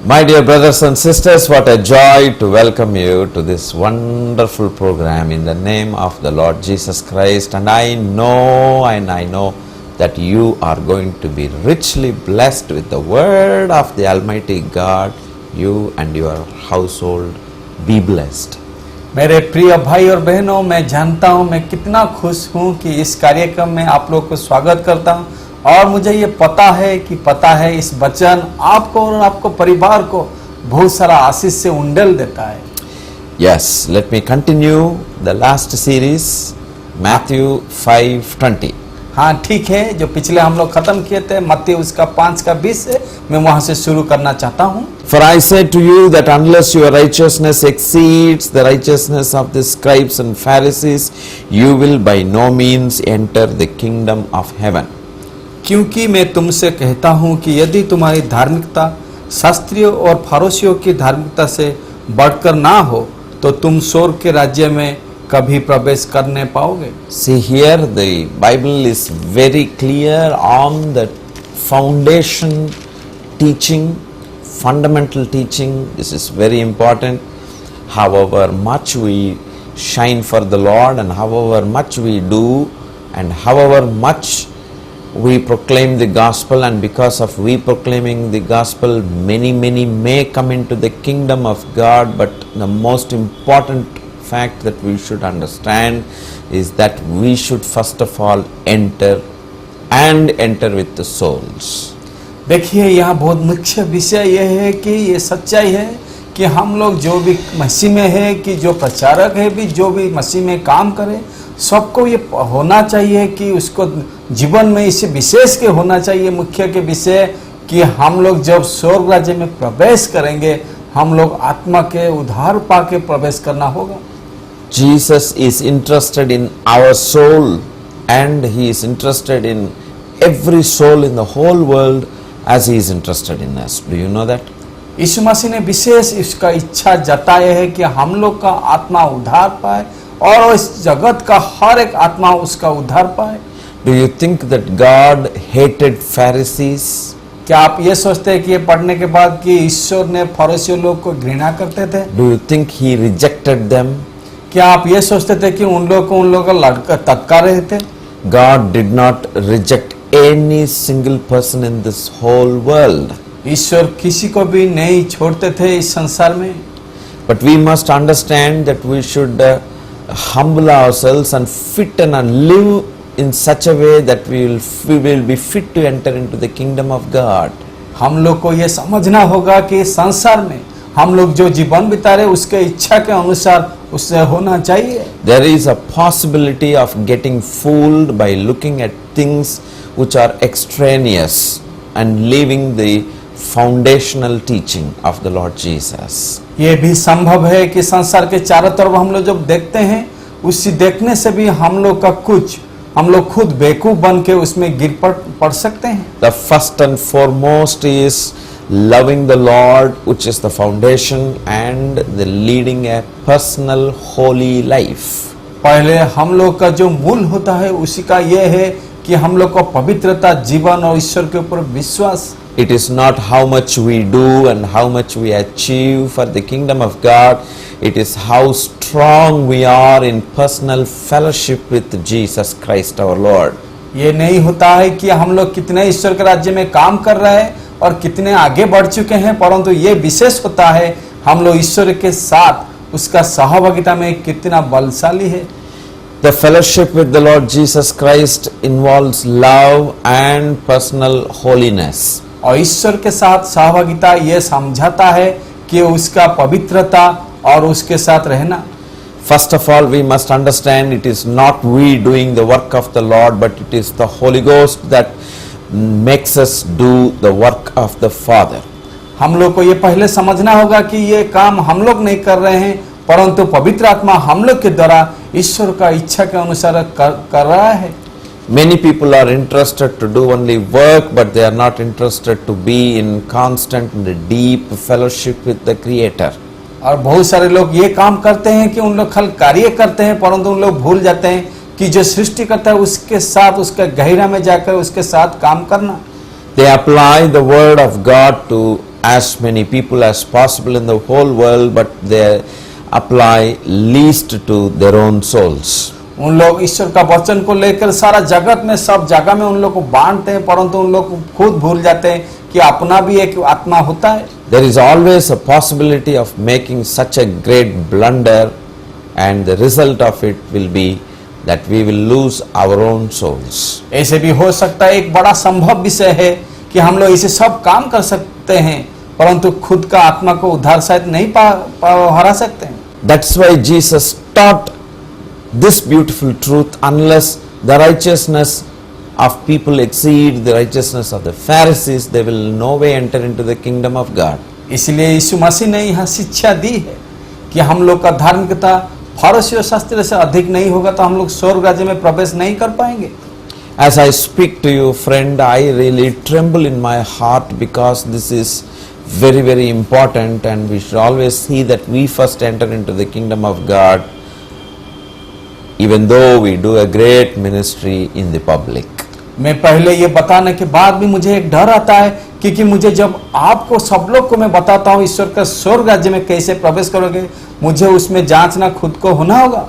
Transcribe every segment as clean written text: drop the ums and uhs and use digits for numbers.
My dear brothers and sisters, what a joy to welcome you to this wonderful program in the name of the Lord Jesus Christ. And I know that you are going to be richly blessed with the word of the Almighty God. You and your household be blessed. मेरे प्रिय भाई और बहनों, मैं जानता हूं मैं कितना खुश हूं कि इस कार्यक्रम में आप लोग को स्वागत करता हूं और मुझे ये पता है इस वचन आपको और आपको परिवार को बहुत सारा आशीष से उंडेल देता है। Yes, let me continue the last series, Matthew 5:20. हाँ ठीक है, जो पिछले हम लोग खत्म किए थे मत्ती उसका 5:20 है, मैं वहां से शुरू करना चाहता हूँ। For I say to you that unless your righteousness exceeds the righteousness of the scribes and Pharisees, you will by no means enter the kingdom of heaven. क्योंकि मैं तुमसे कहता हूँ कि यदि तुम्हारी धार्मिकता शास्त्रियों और फरीसियों की धार्मिकता से बढ़कर ना हो तो तुम स्वर्ग के राज्य में कभी प्रवेश करने पाओगे। See here the Bible is very clear on the foundation teaching, fundamental teaching. This is very important. However much we shine for the Lord and however much we do and however much we proclaim the gospel, and because of we proclaiming the gospel many may come into the kingdom of God, but the most important fact that we should understand is that we should first of all enter with the souls. देखिए यहाँ बहुत मुख्य विषय यह है कि ये सच्चाई है कि हम लोग जो भी मसीह में है, कि जो प्रचारक है भी, जो भी मसीह में काम करे, सबको ये होना चाहिए कि उसको जीवन में इसे विशेष के होना चाहिए मुख्य के विषय कि हम लोग जब स्वर्ग राज्य में प्रवेश करेंगे हम लोग आत्मा के उद्धार पाके प्रवेश करना होगा। Jesus is interested in our soul and he is interested in every soul in the whole world as he is interested in us. Do you know that? यीशु मसीह ने विशेष इसका इच्छा जताया है कि हम लोग का आत्मा उद्धार पाए और इस जगत का हर एक आत्मा उसका उद्धार पाए। Do you think that God hated Pharisees? क्या आप ये सोचते हैं कि ये पढ़ने के बाद कि ईश्वर ने फरीसियों लोग को घृणा करते थे? Do you think he rejected them? क्या आप ये सोचते थे कि उन लोगों को लड़का तक्का रहे थे? God did not reject any single person in this whole world. ईश्वर किसी को भी नहीं छोड़ते थे इस संसार में। But we must understand that we should humble ourselves and fit and live in such a way that we will be fit to enter into the kingdom of God. हम लोग को ये समझना होगा कि संसार में हम लोग जो जीवन बिता रहे उसके इच्छा के अनुसार उससे होना चाहिए। There is a possibility of getting fooled by looking at things which are extraneous and leaving the foundational teaching of the Lord Jesus. ये भी संभव है कि संसार के चारों तरफ हम लोग जब देखते हैं उसी देखने से भी हम लोग खुद बेवकूफ बन के उसमें गिर पड़ सकते हैं। The first and foremost is loving the Lord, which is the foundation, and the leading a personal holy life. पहले हम लोग का जो मूल होता है उसी का ये है कि हम लोग को पवित्रता, जीवन और ईश्वर के ऊपर विश्वास। It is not how much we do and how much we achieve for the kingdom of God. It is how strong we are in personal fellowship with Jesus Christ our Lord. ये नहीं होता है कि हम लोग कितने ईश्वर के राज्य में काम कर रहे हैं और कितने आगे बढ़ चुके हैं, परंतु ये विशेष होता है हम लोग ईश्वर के साथ उसका सहभागिता में कितना बलशाली है। The fellowship with the Lord Jesus Christ involves love and personal holiness. और ईश्वर के साथ सहभागिता ये समझाता है कि उसका पवित्रता और उसके साथ रहना। First of all, we must understand it is not we doing the work of the Lord, but it is the Holy Ghost that makes us do the work of the Father. हम लोग को ये पहले समझना होगा कि ये काम हम लोग नहीं कर रहे हैं, परंतु पवित्र आत्मा हम लोग के द्वारा ईश्वर का इच्छा के अनुसार कर रहा है। Many people are interested to do only work, but they are not interested to be in constant and deep fellowship with the Creator. और बहुत सारे लोग ये काम करते हैं कि उन लोग खाली कार्य करते हैं, परंतु उन लोग भूल जाते हैं कि जो सृष्टि करता है उसके साथ उसके गहरा में जाकर उसके साथ काम करना। They apply the word of God to as many people as possible in the whole world, but they apply least to their own souls. उन लोग ईश्वर का वचन को लेकर सारा जगत में सब जगह में उन लोग को बांटते हैं, परंतु उन लोग खुद भूल जाते हैं कि अपना भी एक आत्मा होता है। There is always a possibility of making such a great blunder, and the result of it will be that we will lose our own souls. ऐसे भी हो सकता है, एक बड़ा संभव विषय है कि हम लोग इसे सब काम कर सकते हैं, परंतु खुद का आत्मा को उद्धार शायद नहीं हरा सकते हैं। That's why Jesus taught this beautiful truth. Unless the righteousness of people exceed the righteousness of the Pharisees, they will no way enter into the kingdom of God. इसलिए यीशु मसीह ने यहाँ शिक्षा दी है कि हम लोग का धार्मिकता फरीसियों शास्त्र से अधिक नहीं होगा तो हम लोग स्वर्ग राज्य में प्रवेश नहीं कर पाएंगे। As I speak to you, friend, I really tremble in my heart because this is very, very important, and we should always see that we first enter into the kingdom of God, even though we do a great ministry in the public. मैं पहले ये बताने के बाद भी मुझे एक डर आता है, क्योंकि मुझे जब आपको सब लोग को मैं बताता हूँ ईश्वर का स्वर्ग राज्य में कैसे प्रवेश करोगे, मुझे उसमें जांचना खुद को होना होगा।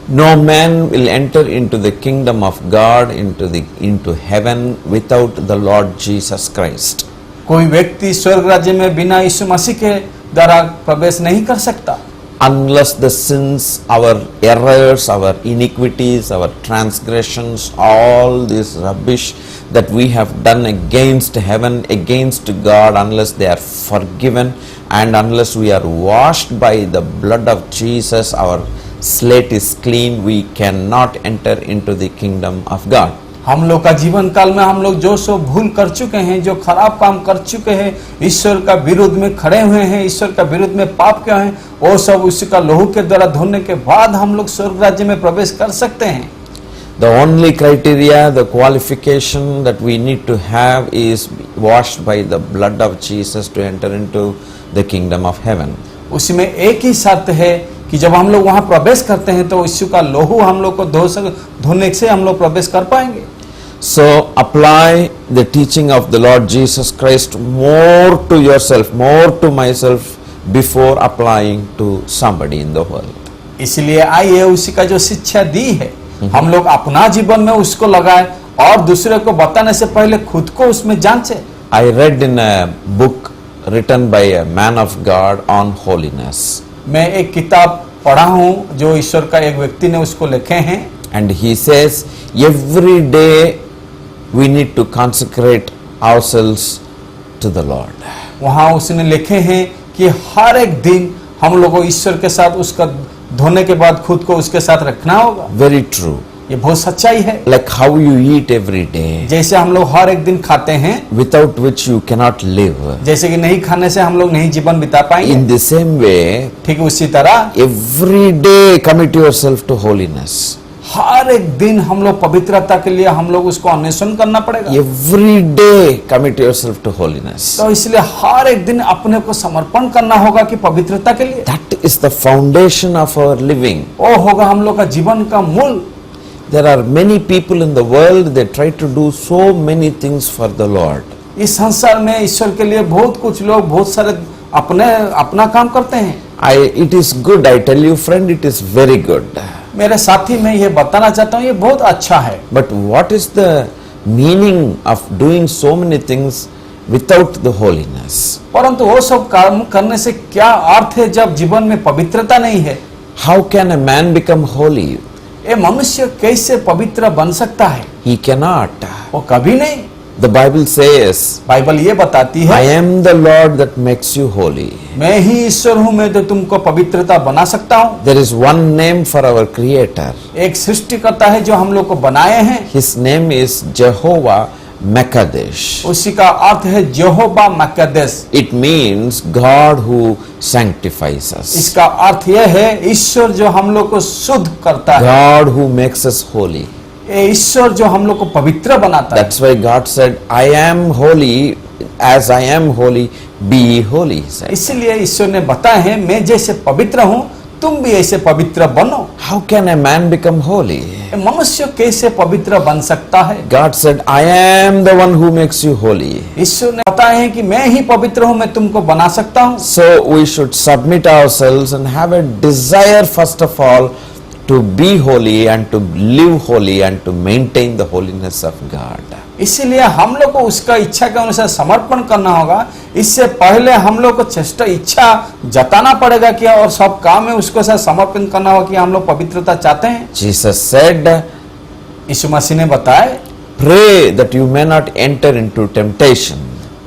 No man will enter into the kingdom of God, into heaven, without the Lord Jesus Christ. कोई व्यक्ति स्वर्ग राज्य में बिना यीशु मसीह के द्वारा प्रवेश नहीं कर सकता। Unless the sins, our errors, our iniquities, our transgressions, all this rubbish that we have done against heaven, against God, unless they are forgiven, and unless we are washed by the blood of Jesus, our slate is clean, we cannot enter into the kingdom of God. हम लोग का जीवन काल में हम लोग जो सो भूल कर चुके हैं, जो खराब काम कर चुके हैं, ईश्वर का विरुद्ध में खड़े हुए हैं, ईश्वर का विरुद्ध में पाप किए हैं, वो सब उसी का लहू के द्वारा धोने के बाद हम लोग स्वर्ग राज्य में प्रवेश कर सकते हैं। The only criteria, the qualification that we need to have is washed by the blood of Jesus to enter into the kingdom of heaven. उसी में एक ही शर्त है कि जब हम लोग वहां प्रवेश करते हैं तो यीशु का लहू हम लोग को धोने से हम लोग प्रवेश कर पाएंगे। So apply the teaching of the Lord Jesus Christ more to yourself, more to myself, before applying to somebody in the world. इसलिए आइए उसी का जो शिक्षा दी है हम लोग अपना जीवन में उसको लगाए और दूसरे को बताने से पहले खुद को उसमें जांचे। I read in a book written by a man of God on holiness. मैं एक किताब पढ़ा हूँ जो ईश्वर का एक व्यक्ति ने उसको लिखे हैं। And he says every day we need to consecrate ourselves to the Lord. वहाँ उसने लिखे हैं कि हर एक दिन हम लोगों को ईश्वर के साथ उसका धोने के बाद खुद को उसके साथ रखना होगा। Very true. ये बहुत सच्चाई है। Like how you eat every day, जैसे हम लोग हर एक दिन खाते हैं, without which you cannot live. जैसे कि नहीं खाने से हम लोग नहीं जीवन बिता पाएंगे, In the same way, ठीक उसी तरह every day commit yourself to holiness. हर एक दिन हम लोग पवित्रता के लिए हम लोग उसको अन्वेषण करना पड़ेगा। Every day commit yourself to holiness. तो इसलिए हर एक दिन अपने को समर्पण करना होगा कि पवित्रता के लिए। That is the foundation of our living. वो होगा हम लोग का जीवन का मूल। There are many people in the world, they try to do so many things for the Lord. इस संसार में ईश्वर के लिए बहुत कुछ लोग बहुत सारे अपना काम करते हैं। It is good, I tell you friend, it is very good. मेरे साथी मैं ये बताना चाहता हूँ ये बहुत अच्छा है। But what is the meaning of doing so many things without the holiness? परंतु वो सब काम करने से क्या अर्थ है जब जीवन में पवित्रता नहीं है? How can a man become holy? ये मनुष्य कैसे पवित्र बन सकता है? He cannot. वो कभी नहीं। The Bible says, बाइबल ये बताती I है, am the Lord that makes you holy. मैं ही ईश्वर हूँ, मैं तो तुमको पवित्रता बना सकता हूँ। There is one name for our Creator. एक सृष्टिकर्ता है जो हम लोग को बनाए हैं, His name is Jehovah Mekadesh. उसी का अर्थ है यहोवा मकद्दस। It means God who sanctifies us. इसका अर्थ यह है ईश्वर जो हम लोग को शुद्ध करता है, God who makes us holy. ये ईश्वर जो हम लोग को पवित्र बनाता है। That's why God said, I am holy, as I am holy, be ye holy. He said. इसलिए ईश्वर ने बताया है मैं जैसे पवित्र हूँ तुम भी ऐसे पवित्र बनो। How can a man become holy? मनुष्य कैसे पवित्र बन सकता है? God said, I am the one who makes you holy. ईश्वर ने बताया है कि मैं ही पवित्र हूँ, मैं तुमको बना सकता हूँ। So we should submit ourselves and have a desire first of all to be holy and to live holy and to maintain the holiness of God. इसीलिए हम लोग को उसका इच्छा के अनुसार समर्पण करना होगा। इससे पहले हम लोग को चेष्टा इच्छा जताना पड़ेगा कि और सब काम में उसको साथ समर्पण करना होगा कि हम लोग पवित्रता चाहते हैं। Jesus said, यीशु मसीह ने बताया, pray that you may not enter into temptation.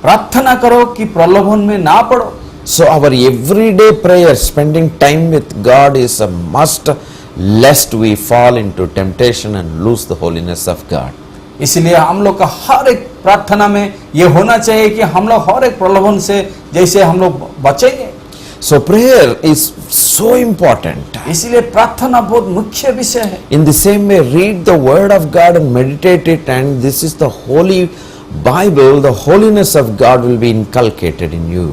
प्रार्थना करो कि प्रलोभन में ना पड़ो। So our everyday prayer, spending time with God is a must, lest we fall into temptation and lose the holiness of God. इसलिए हम लोग का हर एक प्रार्थना में ये होना चाहिए कि हम लोग हर एक प्रलोभन से जैसे हम लोग बचेंगे। So prayer is so important. इसलिए प्रार्थना बहुत मुख्य विषय है। In the same way, read the word of God and meditate it, and this is the holy Bible, the holiness of God will be inculcated in you.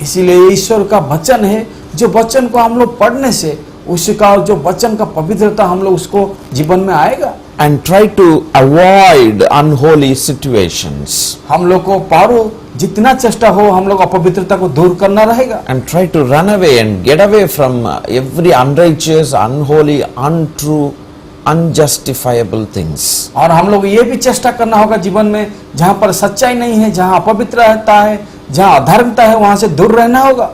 इसीलिए ईश्वर का वचन है, जो वचन को हम लोग पढ़ने से उसका जो वचन का पवित्रता हम लोग उसको जीवन में आएगा। And try to avoid unholy situations. हम लोग को पारो जितना चेष्टा हो हम लोग अपवित्रता को दूर करना रहेगा। And try to run away and get away from every unrighteous, unholy, untrue, unjustifiable things. और हम लोग ये भी चेष्टा करना होगा जीवन में जहाँ पर सच्चाई नहीं है, जहाँ अपवित्रता है, जहाँ अधर्मता है, वहां से दूर रहना होगा।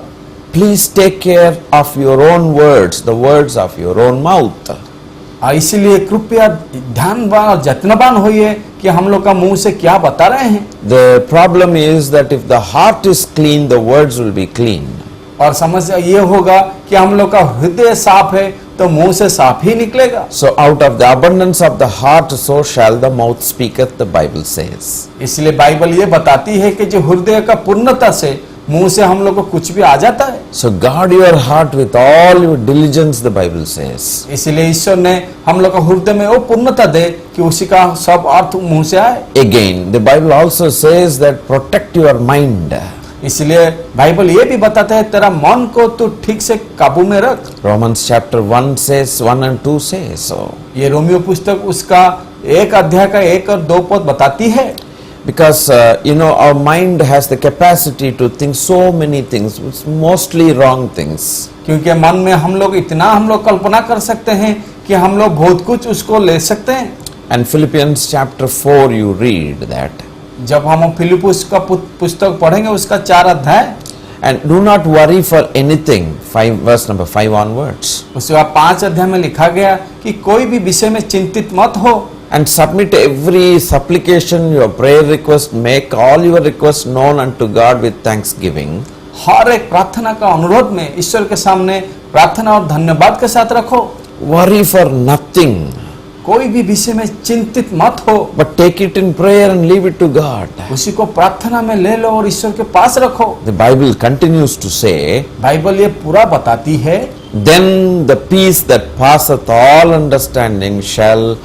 Please take care of your own words, the words of your own mouth. इसीलिए कृपया ध्यानवान और जत्नवान होइए कि हम लोग का मुंह से क्या बता रहे हैं। The problem is that if the heart is clean, the words will be clean. और समस्या ये होगा कि हम लोग का हृदय साफ है तो मुंह से साफ ही निकलेगा। So out of the abundance of the heart, so shall the mouth speaketh, the Bible says. इसलिए बाइबल ये बताती है कि जो हृदय का पूर्णता से मुंह से हम लोग को कुछ भी आ जाता है। So guard your heart with all your diligence, the Bible says. इसलिए ईश्वर ने हम लोग को हृदय में वो पूर्णता दे कि उसी का सब अर्थ मुंह से आए। Again, the Bible also says that protect your mind. इसलिए बाइबल ये भी बताता है तेरा मन को तू ठीक से काबू में रख। Romans chapter 1 says, 1 and 2 says so. ये रोमियो पुस्तक उसका 1 अध्याय का 1 और 2 पद बताती है। Because our mind has the capacity to think so many things, it's mostly wrong things. क्योंकि मन में हम लोग कल्पना कर सकते हैं कि हम लोग बहुत कुछ उसको ले सकते हैं। And Philippians chapter 4 you read that. जब हम फिलिप्पुस का पुस्तक पढ़ेंगे उसका 4 अध्याय। And do not worry for anything, verse number 5 onwards. उसका 5 अध्याय में लिखा गया कि कोई भी विषय में चिंतित मत हो। And submit every supplication, your prayer request, make all your requests known unto God with thanksgiving. हर एक प्रार्थना का अनुरोध में ईश्वर के सामने प्रार्थना और धन्यवाद के साथ रखो। Worry for nothing, कोई भी विषय में चिंतित मत हो, but take it in prayer and leave it to God. उसी को प्रार्थना में ले लो और ईश्वर के पास रखो। The Bible continues to say, Bible ये पूरा बताती है, then the peace that passeth all understanding shall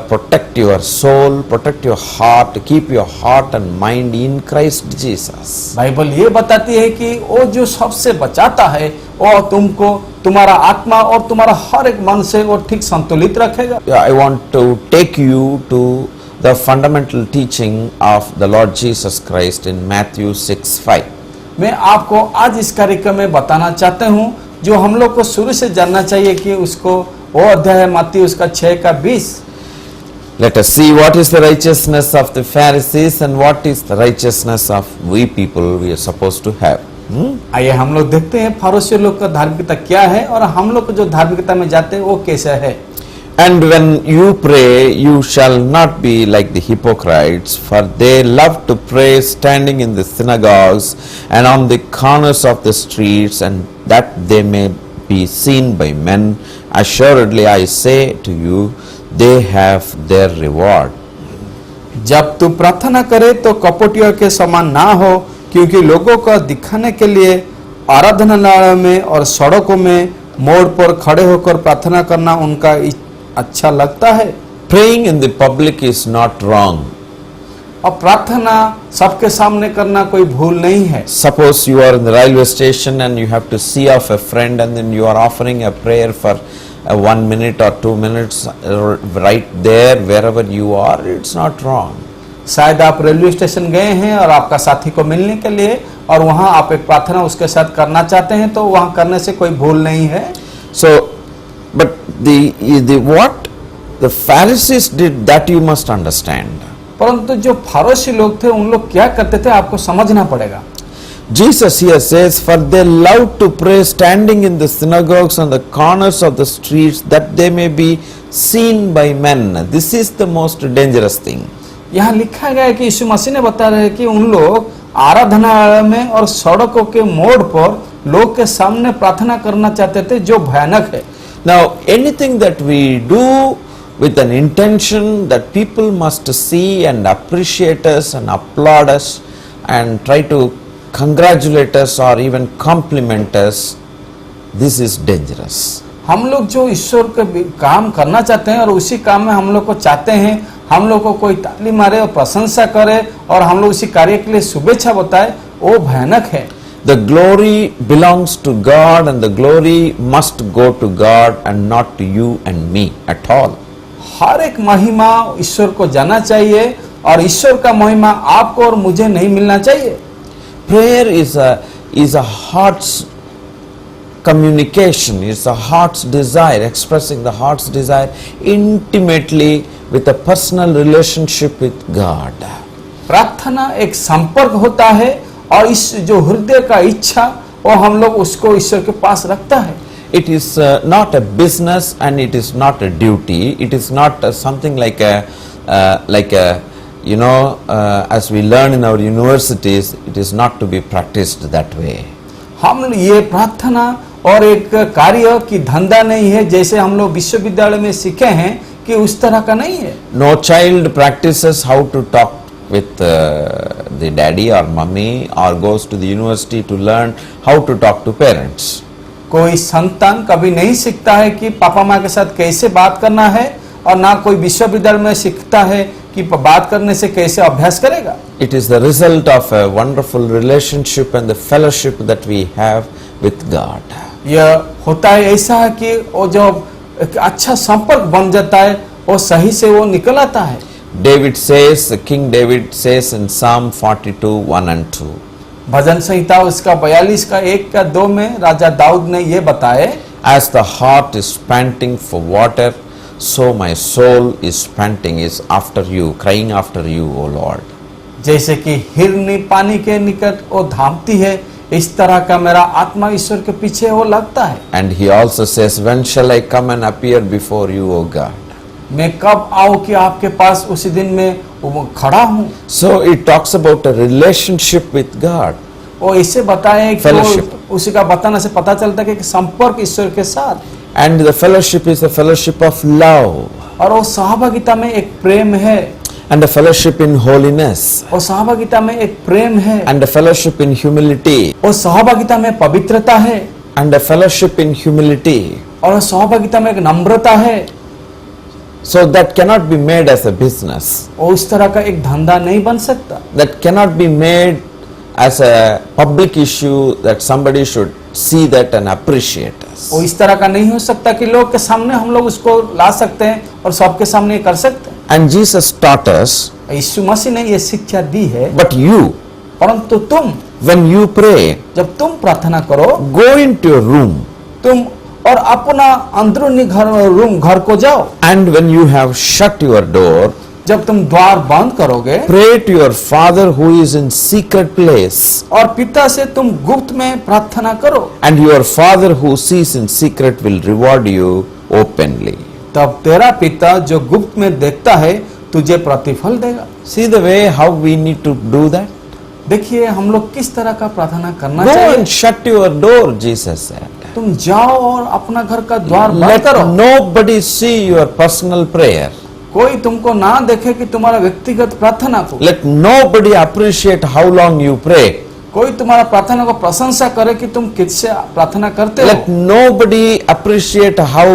protect your soul, protect your heart, keep your heart and mind in Christ Jesus. Bible ये बताती है कि वो जो सबसे बचाता है वो तुमको तुम्हारा आत्मा और तुम्हारा हर एक मन से वो ठीक संतुलित रखेगा। I want to take you to the fundamental teaching of the Lord Jesus Christ in Matthew 6:5. मैं आपको आज इस कार्यक्रम में बताना चाहता हूँ जो हम लोग को शुरू से जानना चाहिए कि उसको वो अध्याय है मत्ती उसका 6:20। Let us see what is the righteousness of the Pharisees and what is the righteousness of we people we are supposed to have. आइए हम लोग देखते हैं फरीसी लोग का धार्मिकता क्या है और हम लोग जो धार्मिकता में जाते हैं वो कैसा है। And when you pray, you shall not be like the hypocrites, for they love to pray standing in the synagogues and on the corners of the streets, and that they may be seen by men. Assuredly, I say to you, they have their reward. जब तू प्रार्थना करे तो कपटियों के समान ना हो, क्योंकि लोगों को दिखाने के लिए आराधनालयों में और सड़कों में मोड़ पर खड़े होकर प्रार्थना करना उनका अच्छा लगता है। Praying in the public is not wrong. और प्रार्थना सबके सामने करना कोई भूल नहीं है। Suppose you are in the railway station and you have to see off a friend and then you are offering a prayer for 1 minute or 2 minutes right there wherever you are, it's not wrong. शायद आप railway station गए हैं और आपका साथी को मिलने के लिए, और वहां आप एक प्रार्थना उसके साथ करना चाहते हैं, तो वहां करने से कोई भूल नहीं है। So, but the what the Pharisees did, that you must understand. परंतु जो फरीसी लोग थे, उन लोग क्या करते थे, आपको समझना पड़ेगा। Jesus here says, for they love to pray standing in the synagogues and the corners of the streets, that they may be seen by men. This is the most dangerous thing. यहाँ लिखा गया है कि यीशु मसीह ने बता रहे हैं कि उन लोग आराधनालय में और सड़कों के मोड़ पर लोग के सामने प्रार्थना करना चाहते थे, जो भयानक है। Now, anything that we do with an intention that people must see and appreciate us and applaud us and try to congratulate us or even compliment us, this is dangerous. हम लोग जो ईश्वर के काम करना चाहते हैं और उसी काम में हम लोग को चाहते हैं, हम लोग को कोई ताली मारे और प्रशंसा करे और हम लोग उसी कार्य के लिए शुभेच्छा बताए, वो भयानक है। The glory belongs to God and the glory must go to God and not to you and me at all. हर एक महिमा ईश्वर को जाना चाहिए और ईश्वर का महिमा आपको और मुझे नहीं मिलना चाहिए। Prayer is a heart's communication, it's a heart's desire, expressing the heart's desire intimately with a personal relationship with God. प्रार्थना एक संपर्क होता है और इस जो हृदय का इच्छा, वो हम लोग उसको ईश्वर के पास रखता है। It is not a business and it is not a duty. It is not something like a as we learn in our universities, it is not to be practiced that way. हम ये प्रार्थना और एक कार्य की धंधा नहीं है, जैसे हम लोग विश्वविद्यालय में सीखे हैं कि उस तरह का नहीं है। No child practices how to talk with the daddy or mummy or goes to the university to learn how to talk to parents. कोई संतान कभी नहीं सीखता है कि पापा माँ के साथ कैसे बात करना है, और ना कोई विश्वविद्यालय में सीखता है कि बात करने से कैसे अभ्यास करेगा। It is the result of a wonderful relationship and the fellowship that we have with God. यह होता है ऐसा है कि वो जो एक अच्छा संपर्क बन जाता है, वो सही से वो निकल आता है। David says, King David says in Psalm 42:1 and 2. भजन संहिता उसका 42 का 1 का 2 में राजा दाऊद ने ये बताए, As the heart is panting for water, so my soul is panting, is after you, crying after you, O Lord. जैसे कि हिरनी पानी के निकट वो धामती है, इस तरह का मेरा आत्मा ईश्वर के पीछे वो लगता है। And he also says, when shall I come and appear before you, O God? मैं कब आऊं कि आपके पास उसी दिन में खड़ा हूं। So it talks about a relationship with God. वो इसे बताए कि Fellowship. उसी का बताने से पता चलता है कि संपर्क ईश्वर के साथ, And the fellowship is a fellowship of love और वो सहभागिता में एक प्रेम है, and a fellowship in holiness और सहभागिता में एक प्रेम है, and a fellowship in humility और सहभागिता में पवित्रता है, and a fellowship in humility. और सहभागिता में एक नम्रता है। So that cannot be made as a business. और उस तरह का एक धंधा नहीं बन सकता। That cannot be made as a public issue that somebody should see that and appreciate us. वो इस तरह का नहीं हो सकता कि लोग के सामने हम लोग उसको ला सकते हैं और सबके सामने कर सकते हैं। And Jesus taught us, यीशु मसीह ने ये शिक्षा दी है, but you, परंतु तुम when you pray, जब तुम प्रार्थना करो, go into your room, तुम और अपना अंदरूनी घर को जाओ, and when you have shut your door, जब तुम द्वार बंद करोगे, pray to your Father who is in secret place, और पिता से तुम गुप्त में प्रार्थना करो, and your Father who sees in secret will reward you openly. तब तेरा पिता जो गुप्त में देखता है तुझे प्रतिफल देगा। See the way how we need to do that? देखिए हम लोग किस तरह का प्रार्थना करना Go चाहिए। and shut your door, Jesus said. तुम जाओ और अपना घर का द्वार बंद Let करो, nobody see your personal prayer. कोई तुमको ना देखे कि तुम्हारा व्यक्तिगत प्रार्थना को, Let nobody appreciate how long you pray. कोई तुम्हारा प्रार्थना को प्रशंसा करे कि तुम किससे प्रार्थना करते Let हो, nobody appreciate how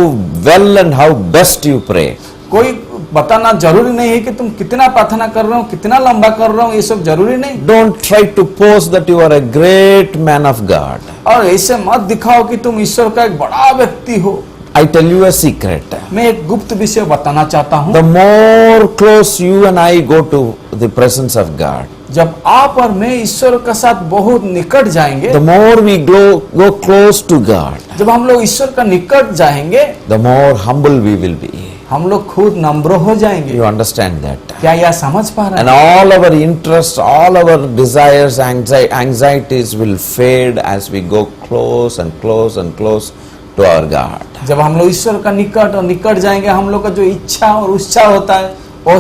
well and how best you pray. कोई बताना जरूरी नहीं है कि तुम कितना प्रार्थना कर रहे हो, कितना लंबा कर रहे हो, ये सब जरूरी नहीं। Don't try to pose that you are a great man of God. और ऐसे मत दिखाओ कि तुम ईश्वर का एक बड़ा व्यक्ति हो। I tell you a secret. मैं एक गुप्त विषय बताना चाहता हूँ। The more close you and I go to the presence of God, जब आप और मैं ईश्वर के साथ बहुत निकट जाएंगे, the more we go close to God, जब हम लोग ईश्वर का निकट जाएंगे, the more humble we will be. हम लोग खुद नम्र हो जाएंगे। You understand that? क्या यह समझ पा रहे And हैं? all our interests, all our desires, anxieties will fade as we go close and close and close to our God. जब हम लोग ईश्वर का निकट और निकट जाएंगे, हम लोग का जो इच्छा और उत्साह होता है वो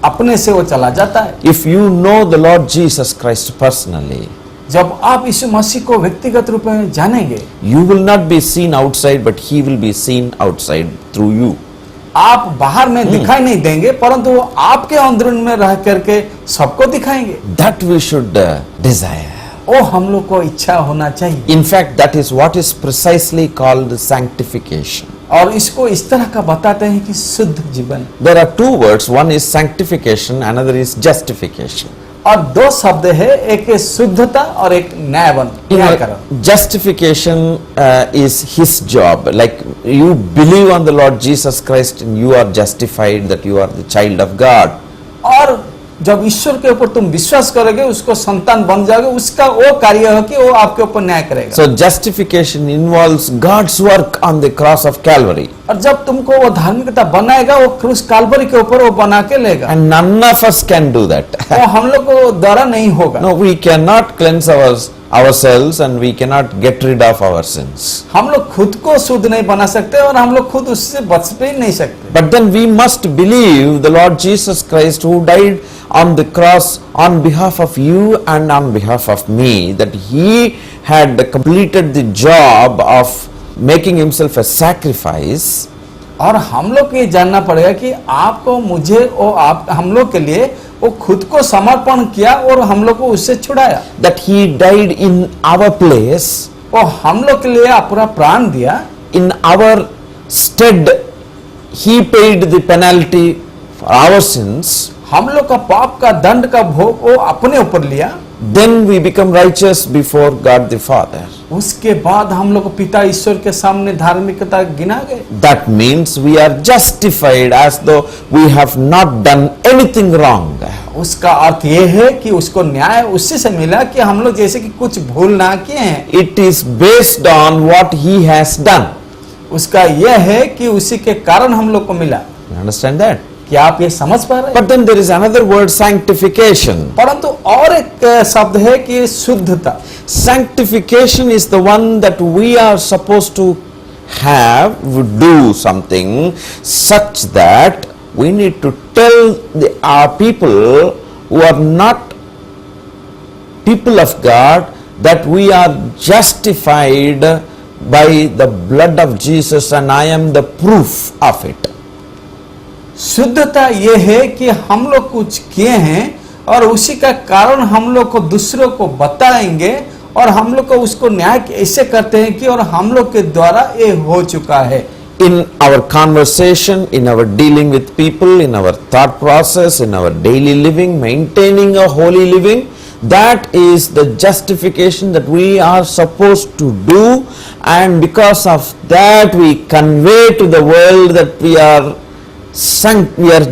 अपने से वो चला जाता है। If you know the Lord Jesus Christ personally, जब आप यीशु मसीह को व्यक्तिगत रूप में जानेंगे, you will not be seen outside, but He will be seen outside through you. आप बाहर में दिखाई नहीं देंगे, परंतु वो आपके अंदरून में रह करके सबको दिखाएंगे। That we should desire. वो हम लोग को इच्छा होना चाहिए। In fact, that is what is precisely called sanctification. और इसको इस तरह का बताते हैं कि शुद्ध जीवन। There are two words, one is sanctification, another is justification. और दो शब्द है, एक है शुद्धता और एक न्यायवन, न्यायकरण। Justification is His job. Like you believe on the Lord Jesus Christ and you are justified that you are the child of God. और जब ईश्वर के ऊपर तुम विश्वास करोगे, उसको संतान बन जाओगे, उसका वो कार्य है कि वो आपके ऊपर न्याय करेगा। So justification involves God's work on the cross of Calvary. और जब तुमको वो धार्मिकता बनाएगा, वो क्रूस काल्वरी के ऊपर वो बना के लेगा। And none of us can do that. वो हम लोग को द्वारा नहीं होगा। No, we cannot cleanse ourselves and we cannot get rid of our sins. हम लोग खुद को शुद्ध नहीं बना सकते और हम लोग खुद उससे बच भी नहीं सकते। But then we must believe the Lord Jesus Christ who died on the cross on behalf of you and on behalf of me, that He had completed the job of making Himself a sacrifice. और हम लोग को ये जानना पड़ेगा कि आपको, मुझे और आप, हम लोग के लिए वो खुद को समर्पण किया और हम लोग को उससे छुड़ाया। That He died in our place, वो हम लोग के लिए अपना प्राण दिया। in our stead He paid the penalty for our sins. हम लोग का पाप का दंड का भोग वो अपने ऊपर लिया। Then we become righteous before God the Father. उसके बाद हम लोग को पिता ईश्वर के सामने धार्मिकता गिना गए। That means we are justified as though we have not done anything wrong. उसका अर्थ ये है कि उसको न्याय उसी से मिला कि हम लोग जैसे कि कुछ भूल ना किए हैं। It is based on what He has done. उसका यह है कि उसी के कारण हम लोग को मिला। You understand that? क्या आप ये समझ पा रहे हैं? But then there is another word, sanctification. परंतु और एक शब्द है कि शुद्धता। Sanctification is the one that we are supposed to have, do something such that we need to tell our people who are not people of God that we are justified by the blood of Jesus and I am the proof of it. शुद्धता ये है कि हम लोग कुछ किए हैं और उसी का कारण हम लोग को दूसरों को बताएंगे और हम लोग को उसको न्याय ऐसे करते हैं कि और हम लोग के द्वारा ये हो चुका है। In our conversation, in our dealing with people, in our thought process, in our daily living, maintaining a holy living, that is the justification that we are supposed to do, and because of that we convey to the world that we are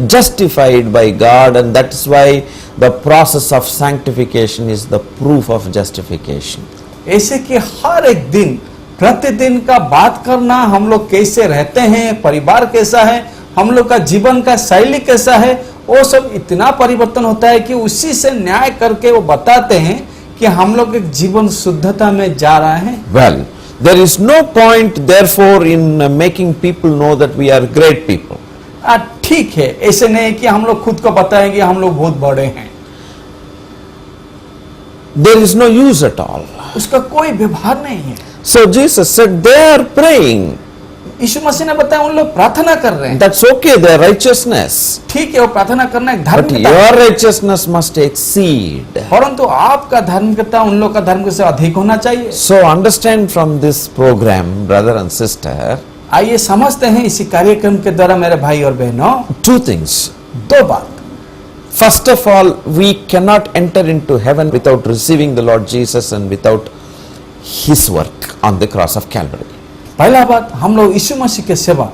justified by God, and that is why the process of sanctification is the proof of justification. ऐसे कि हर एक दिन प्रतिदिन का बात करना, हम लोग कैसे रहते हैं, परिवार कैसा है, हम लोग का जीवन का शैली कैसा है, वो सब इतना परिवर्तन होता है कि उसी से न्याय करके वो बताते हैं कि हम लोग एक जीवन शुद्धता में जा रहे हैं। Well, there is no point therefore in making people know that we are great people. ठीक है, ऐसे नहीं कि हम लोग खुद को बताएंगे हम लोग बहुत बड़े हैं। There is no use at all. उसका कोई व्यवहार नहीं है। So Jesus said they are praying. यीशु मसीह ने बताया उन लोग प्रार्थना कर रहे हैं। That's okay, their righteousness. ठीक है, वो प्रार्थना करना एक But धार्मिकता your है, righteousness must exceed. परंतु आपका धार्मिकता उन लोग का धार्मिकता से अधिक होना चाहिए। So understand from this program, brother and sister, आइए समझते हैं इसी कार्यक्रम के द्वारा मेरे भाई और बहनों, two things. दो बात। First of all, we cannot enter into heaven without receiving the Lord Jesus and without His work on the cross of Calvary. पहला बात, हम लोग यीशु मसीह के सेवा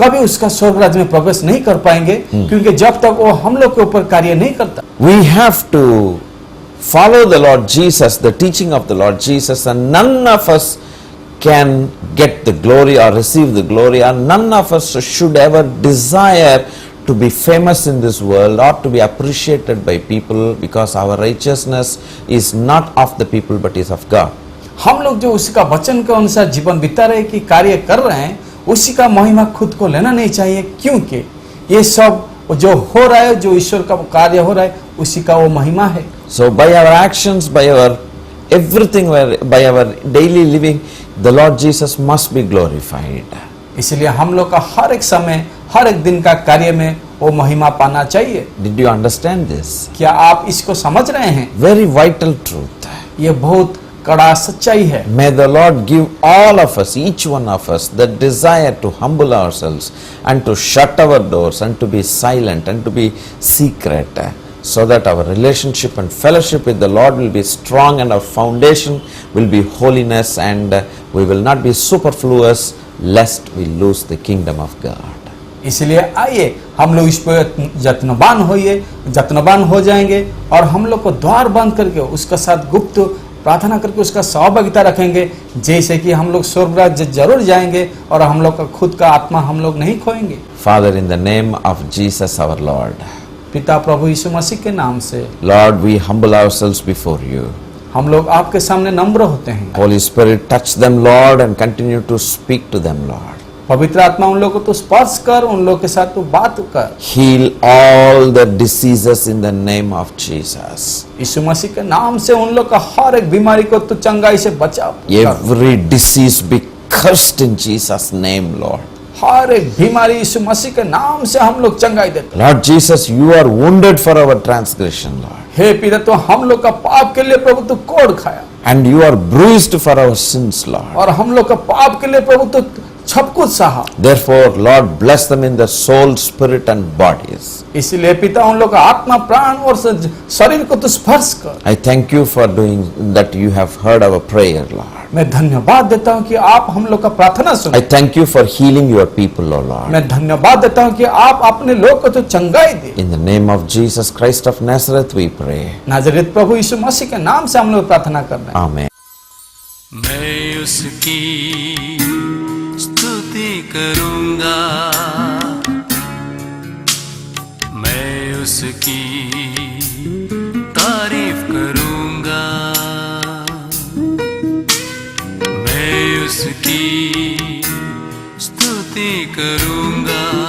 कभी उसका स्वर्ग राज्य में प्रवेश नहीं कर पाएंगे, क्योंकि जब तक वो हम लोग के ऊपर कार्य नहीं करता। We have to follow the Lord Jesus, the teaching of the Lord Jesus, and none of us can get the glory or receive the glory, and none of us should ever desire to be famous in this world or to be appreciated by people, because our righteousness is not of the people but is of God. हम लोग जो उसका वचन के अनुसार जीवन बिता रहे कि कार्य कर रहे हैं, उसी का महिमा खुद को लेना नहीं चाहिए, क्योंकि ये सब जो हो रहा है, जो ईश्वर का कार्य हो रहा है, उसी का वो महिमा है। So by our actions, by our everything, by our daily living, the Lord Jesus must be glorified. इसलिए हम लोग का हर एक समय, हर एक दिन का कार्य में वो महिमा पाना चाहिए। Did you understand this? क्या आप इसको समझ रहे हैं? Very vital truth. ये बहुत कड़ा सच्चाई है। May the Lord give all of us, each one of us, the desire to humble ourselves and to shut our doors and to be silent and to be secret, so that our relationship and fellowship with the Lord will be strong and our foundation will be holiness, and we will not be superfluous lest we lose the kingdom of God. इसलिए आइए हम लोग इस पर जत्नवान हो जाएंगे, और हम लोग को द्वार बंद करके उसका साथ गुप्त प्रार्थना करके उसका सहभागिता रखेंगे, जैसे कि हम लोग स्वर्ग राज्य जरूर जाएंगे और हम लोग का खुद का आत्मा हम लोग नहीं खोएंगे। Father, in the name of Jesus our Lord, पिता प्रभु यीशु मसीह के नाम से, Lord, we humble ourselves before you. हम लोग आपके सामने नम्र होते हैं। Holy Spirit, touch them, Lord, and continue to speak to them, Lord. पवित्र आत्मा उन लोगों को तो स्पर्श कर, उन लोगों के साथ तो बात कर। Heal all the diseases in the name of Jesus. यीशु मसीह के नाम से उन लोग का हर एक बीमारी को तो चंगाई से बचा। Every disease be cursed in Jesus' name, Lord. हर एक बीमारी यीशु मसीह के नाम से हम लोग चंगाई देते। Lord Jesus, you are wounded for our transgression, Lord. हे पिता, तो हम लोग का पाप के लिए प्रभु तो कोड़ खाया, And you are bruised for our sins, Lord. और हम लोग का पाप के लिए प्रभु तो सब कुछ सहा। Therefore, Lord, bless them in their soul, spirit and bodies. इसलिए पिता उन लोग का आत्मा, प्राण और शरीर को तो स्पर्श कर। I thank you for doing that. You have heard our prayer, Lord. मैं धन्यवाद देता हूँ कि आप हम लोग का प्रार्थना सुने। I thank you for healing your people, O Lord. मैं धन्यवाद देता हूँ कि आप अपने लोग को तो चंगाई दे। In the name of Jesus Christ of Nazareth, we pray. Nazareth प्रभु यीशु मसीह के नाम से हम लोग प्रार्थना कर रहे हैं। Amen. मैं उसकी स्तुति करूंगा, मैं उसकी तारीफ करूंगा, मैं उसकी स्तुति करूंगा।